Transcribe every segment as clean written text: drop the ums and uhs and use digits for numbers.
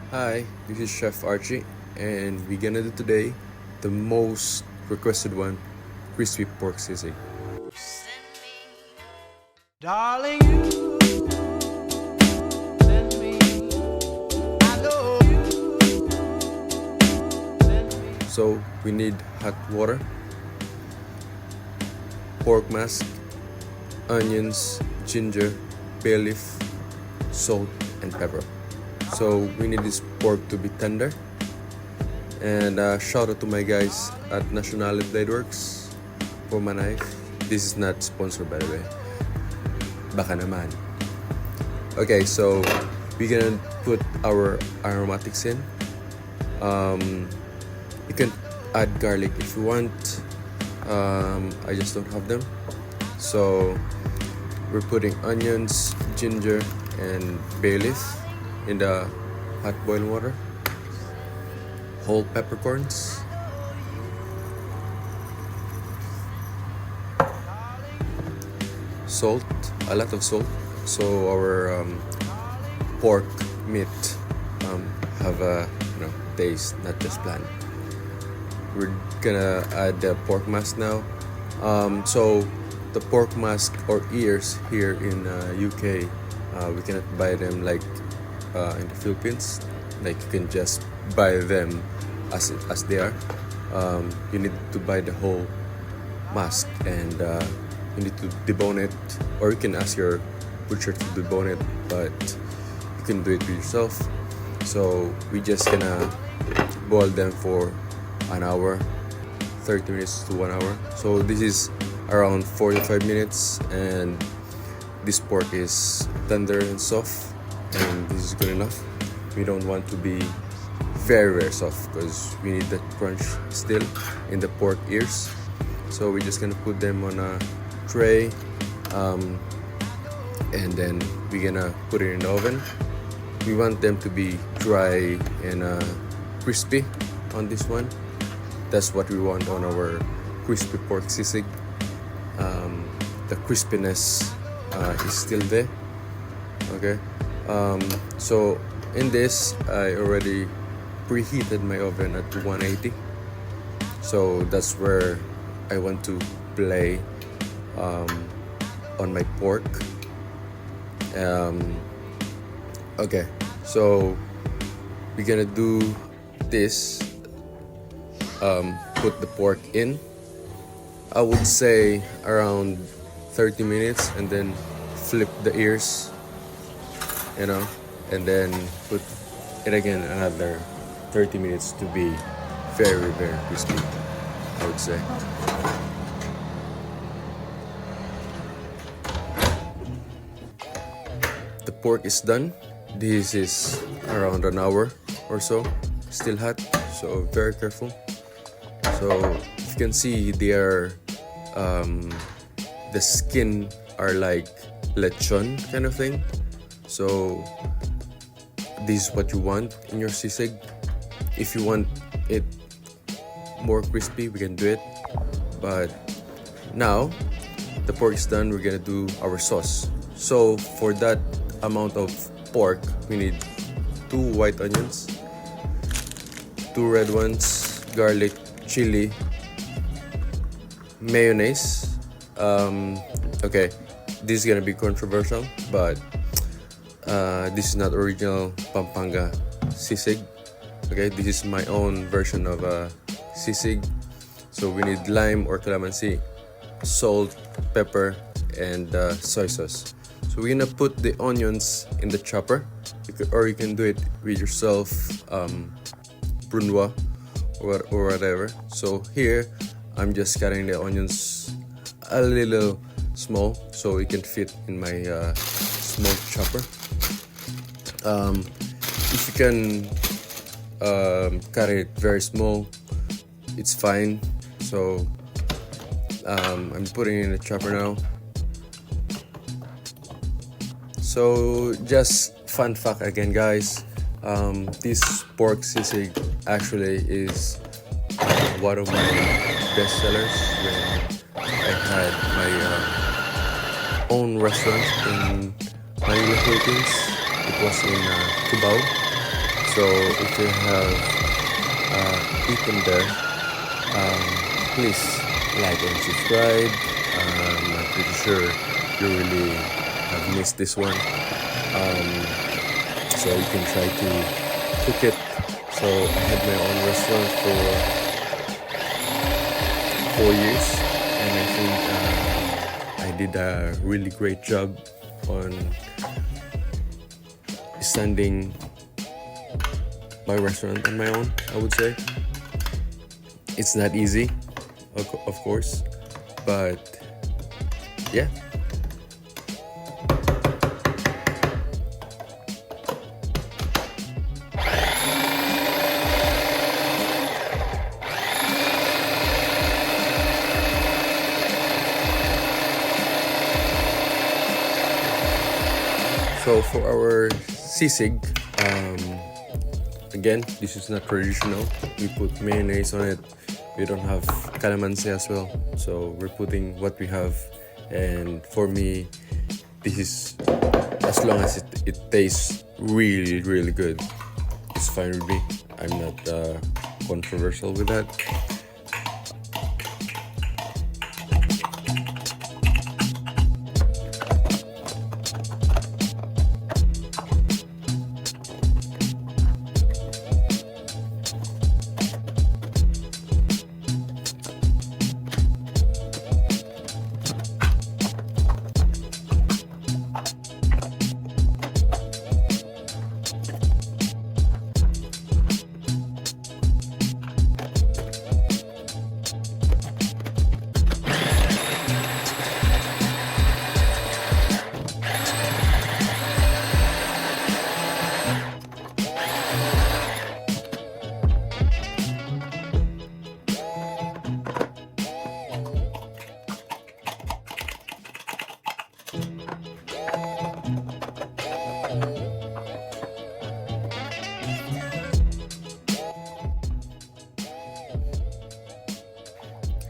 Hi, this is Chef Archie, and we're gonna do today the most requested one, crispy pork sisig. Darling, you send me. I know you send me. So we need hot water, pork mask, onions, ginger, bay leaf, salt, and pepper. So we need this pork to be tender. And shout out to my guys at National Blade Works for my knife. This is not sponsored, by the way. Baka naman. Okay, so we're gonna put our aromatics in. You can add garlic if you want. I just don't have them. So we're putting onions, ginger, and bay leaf in the hot boiling water. Whole peppercorns, salt, a lot of salt, so our pork meat have a taste, not just bland. We're gonna add the pork mask now. So the pork mask or ears here in UK, we cannot buy them like in the Philippines. Like you can just buy them as they are. You need to buy the whole mask, and you need to debone it, or you can ask your butcher to debone it, but you can do it yourself. So we just gonna boil them for an hour, 30 minutes to 1 hour. So this is around 45 minutes, and this pork is tender and soft, and this is good enough. We don't want to be very soft because we need that crunch still in the pork ears. So we're just gonna put them on a tray, and then we're gonna put it in the oven. We want them to be dry and crispy on this one. That's what we want on our crispy pork sisig. The crispiness is still there. Okay, so in this I already preheated my oven at 180, so that's where I want to play on my pork. Okay, so we're gonna do this. Put the pork in, I would say around 30 minutes, and then flip the ears, and then put it again another 30 minutes to be very crispy, I would say. The pork is done. This is around an hour or so, still hot, so very careful. So if you can see, they are the skin are like lechon kind of thing. So this is what you want in your sisig. If you want it more crispy, we can do it. But now the pork is done, we're gonna do our sauce. So for that amount of pork, we need 2 white onions, 2 red ones, garlic, chili, mayonnaise. Okay, this is gonna be controversial, but this is not original Pampanga sisig. Okay, this is my own version of sisig. So we need lime or calamansi, salt, pepper, and soy sauce. So we're gonna put the onions in the chopper, or you can do it with yourself, brunoise or whatever. So here I'm just cutting the onions a little small so it can fit in my small chopper. If you can cut it very small, it's fine. So I'm putting it in the chopper now. So just fun fact again, guys, this pork sisig actually is one of my best sellers when I had my own restaurant in Manila, Philippines. It was in Cubao. So So if you have eaten there, please like and subscribe. I'm pretty sure you really have missed this one. So you can try to cook it. So I had my own restaurant for 4 years, and I think I did a really great job on standing my restaurant on my own. I would say it's not easy, of course, but yeah. So for our sisig, again, this is not traditional. We put mayonnaise on it. We don't have calamansi as well, so we're putting what we have. And for me, this is, as long as it tastes really, really good, it's fine with me. I'm not controversial with that.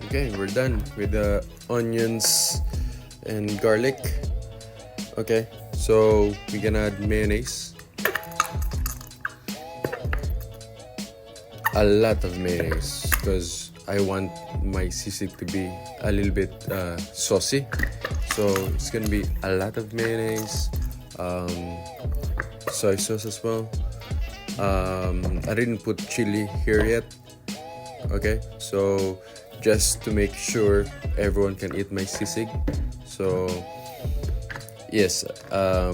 Okay, we're done with the onions and garlic. Okay, so we're gonna add mayonnaise. A lot of mayonnaise because I want my sisig to be a little bit saucy. So it's gonna be a lot of mayonnaise, soy sauce as well. I didn't put chili here yet. Okay, so just to make sure everyone can eat my sisig. So yes, I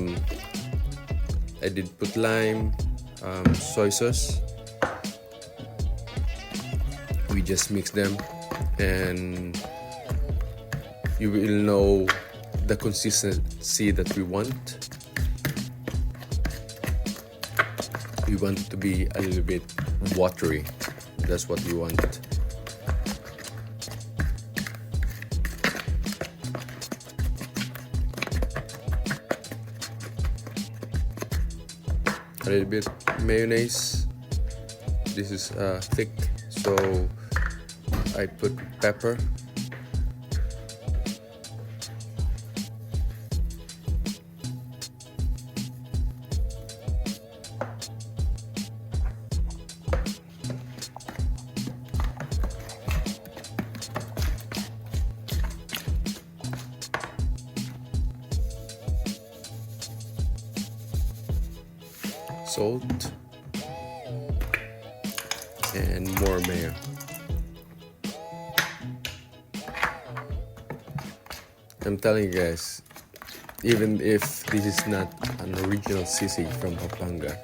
did put lime, soy sauce. We just mix them, and you will know the consistency that we want. We want it to be a little bit watery. That's what we want. A little bit mayonnaise. This is thick, so I put pepper. Salt and more mayo. I'm telling you guys, even if this is not an original sisig from Pampanga,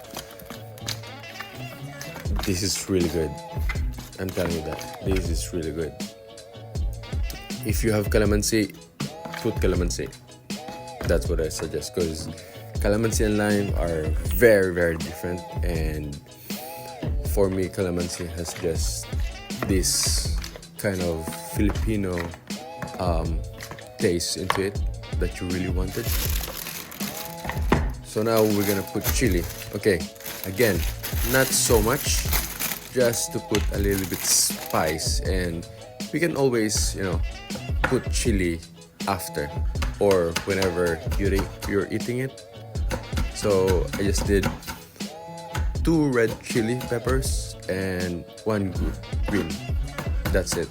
this is really good. I'm telling you that this is really good. If you have calamansi, put calamansi. That's what I suggest, because calamansi and lime are very, very different, and for me, calamansi has just this kind of Filipino taste into it that you really wanted. So now we're gonna put chili. Okay, again, not so much, just to put a little bit spice, and we can always, put chili after or whenever you're eating it. So I just did 2 red chili peppers and 1 green. That's it.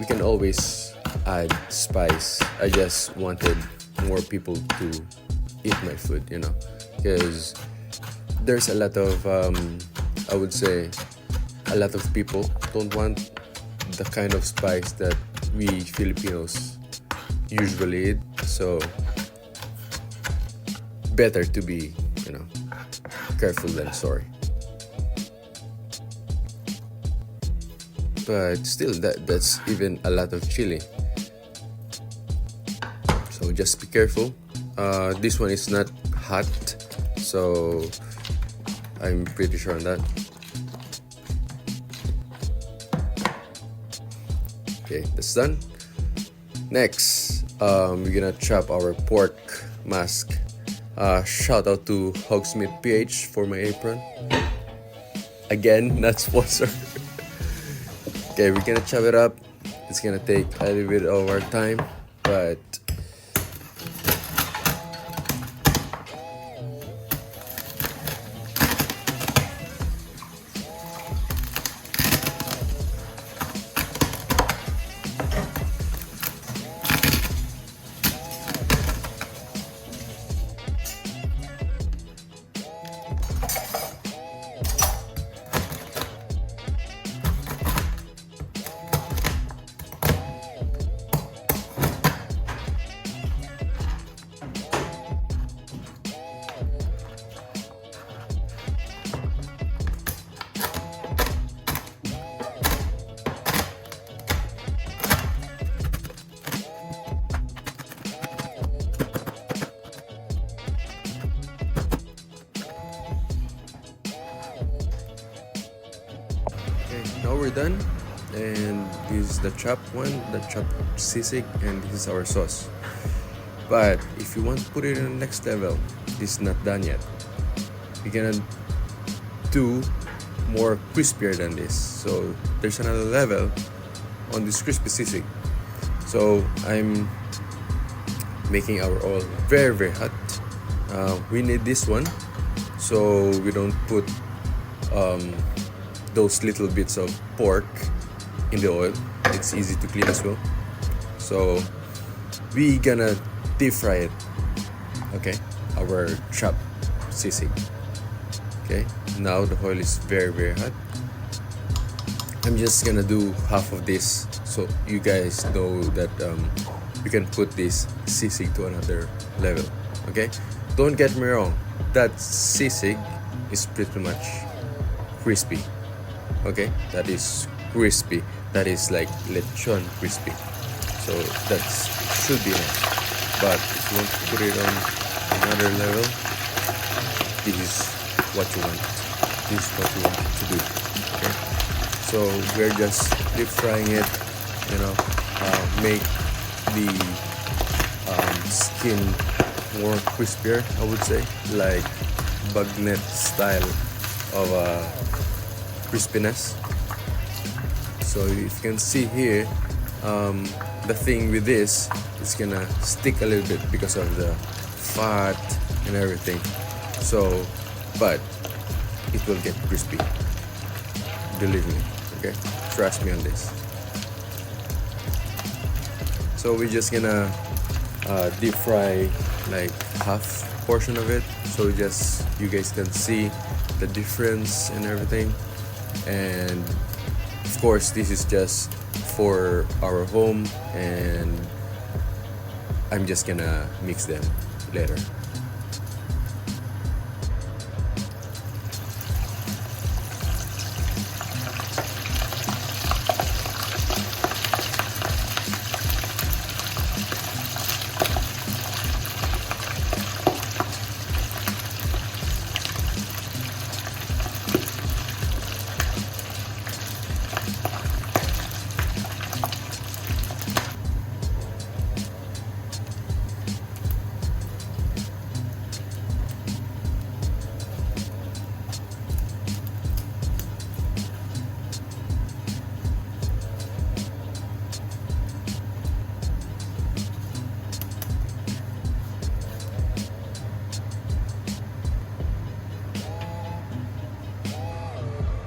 We can always add spice. I just wanted more people to eat my food, because there's a lot of I would say a lot of people don't want the kind of spice that we Filipinos usually eat, so better to be careful than sorry. But still, that's even a lot of chili, so just be careful. This one is not hot, so I'm pretty sure on that. Okay, that's done. Next, we're gonna chop our pork mask. Shout out to Hogsmeade PH for my apron. Again, not sponsored. Okay, we're gonna chop it up. It's gonna take a little bit of our time, but now we're done, and this is the chopped one, the chopped sisig, and this is our sauce. But if you want to put it in the next level, this is not done yet. We're gonna do more crispier than this, so there's another level on this crispy sisig. So I'm making our oil very, very hot. We need this one so we don't put those little bits of pork in the oil. It's easy to clean as well. So we gonna deep fry it. Okay, our chopped sisig. Okay, now the oil is very, very hot. I'm just gonna do half of this so you guys know that you can put this sisig to another level. Okay, don't get me wrong, that sisig is pretty much crispy. Okay, that is crispy. That is like lechon crispy. So that should be enough. But if you want to put it on another level, this is what you want. This is what you want to do. Okay, so we're just deep frying it. Make the skin more crispier, I would say, like bagnet style of crispiness. So if you can see here, the thing with this is gonna stick a little bit because of the fat and everything. So, but it will get crispy. Believe me, okay? Trust me on this. So we're just gonna deep fry like half portion of it, so you guys can see the difference and everything. And of course, this is just for our home, and I'm just gonna mix them later.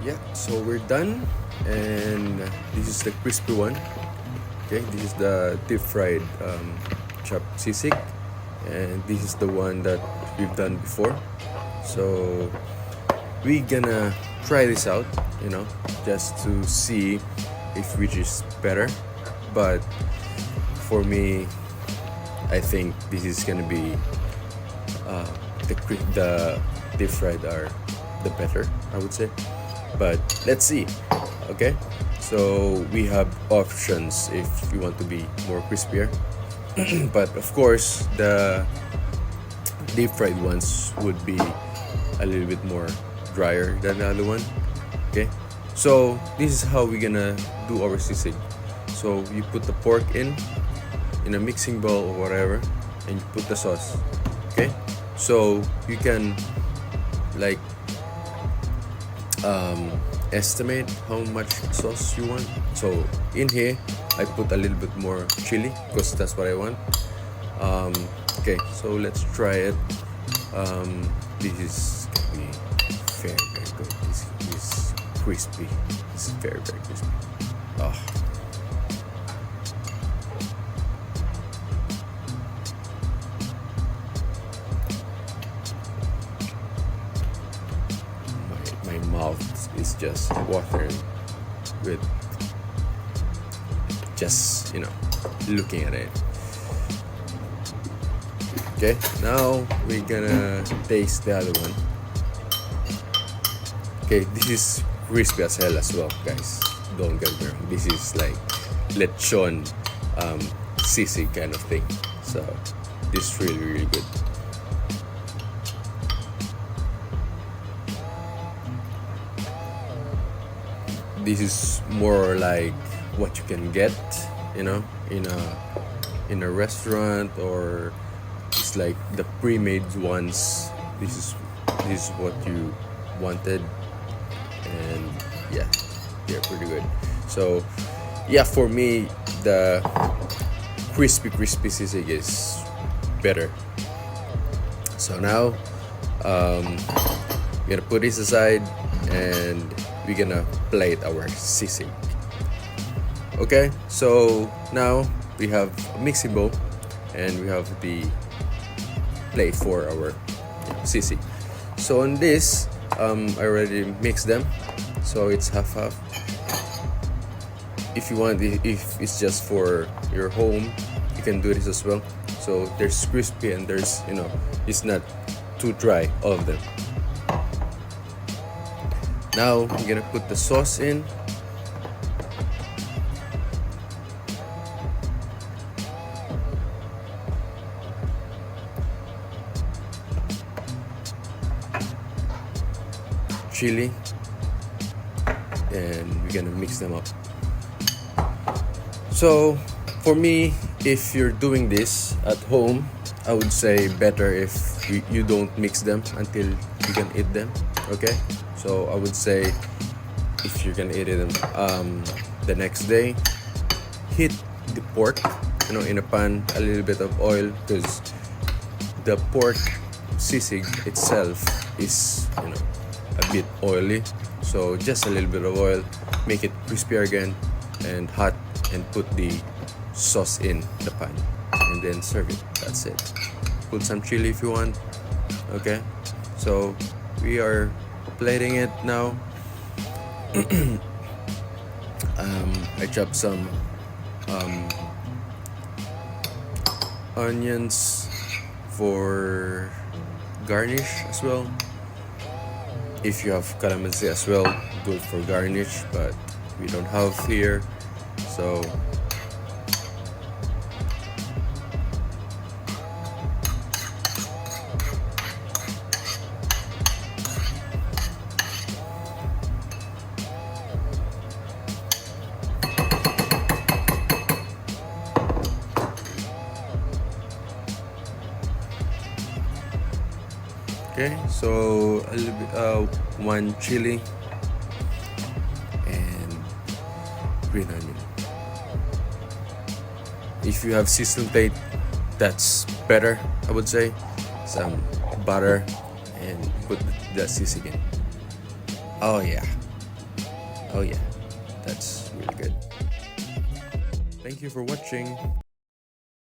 yeah, so we're done, and this is the crispy one. Okay, this is the deep fried chopped sisig, and this is the one that we've done before. So we gonna try this out, just to see if which is better. But for me, I think this is gonna be the deep fried are the better, I would say. But let's see. Okay, so we have options if you want to be more crispier. But of course, the deep fried ones would be a little bit more drier than the other one. Okay, so this is how we're gonna do our sisig. So you put the pork in a mixing bowl or whatever, and you put the sauce. Okay, so you can like estimate how much sauce you want. So in here I put a little bit more chili because that's what I want. Okay, so let's try it. This is gonna be very, very good. This is crispy. This is very, very crispy. Oh. My mouth is just watering with just looking at it. Okay, now we're gonna taste the other one. Okay, this is crispy as hell as well, guys. Don't get me wrong. This is like lechon sisig kind of thing. So this is really, really good. This is more like what you can get, in a restaurant, or it's like the pre-made ones. This is what you wanted, and yeah, they're pretty good. So yeah, for me, the crispy sisig is better. So now we're gonna put this aside, and we're gonna plate our sisig. Okay, so now we have a mixing bowl, and we have the plate for our sisig. So on this, I already mixed them, so it's half. If you want, if it's just for your home, you can do this as well. So there's crispy, and there's it's not too dry, all of them. Now I'm gonna put the sauce in. Chili, and we're gonna mix them up. So for me, if you're doing this at home, I would say better if you don't mix them until you can eat them. Okay, so I would say if you're gonna eat them the next day, heat the pork in a pan, a little bit of oil, because the pork sisig itself is a bit oily. So just a little bit of oil, make it crispier again and hot, and put the sauce in the pan, and then serve it. That's it. Put some chili if you want. Okay, so we are plating it now. I chopped some onions for garnish as well. If you have calamansi as well, good for garnish, but we don't have here, so okay, so a little bit, one chili and green onion. If you have seasoned plate, that's better, I would say. Some butter, and put the sisig in. Oh yeah, Oh yeah, that's really good. Thank you for watching.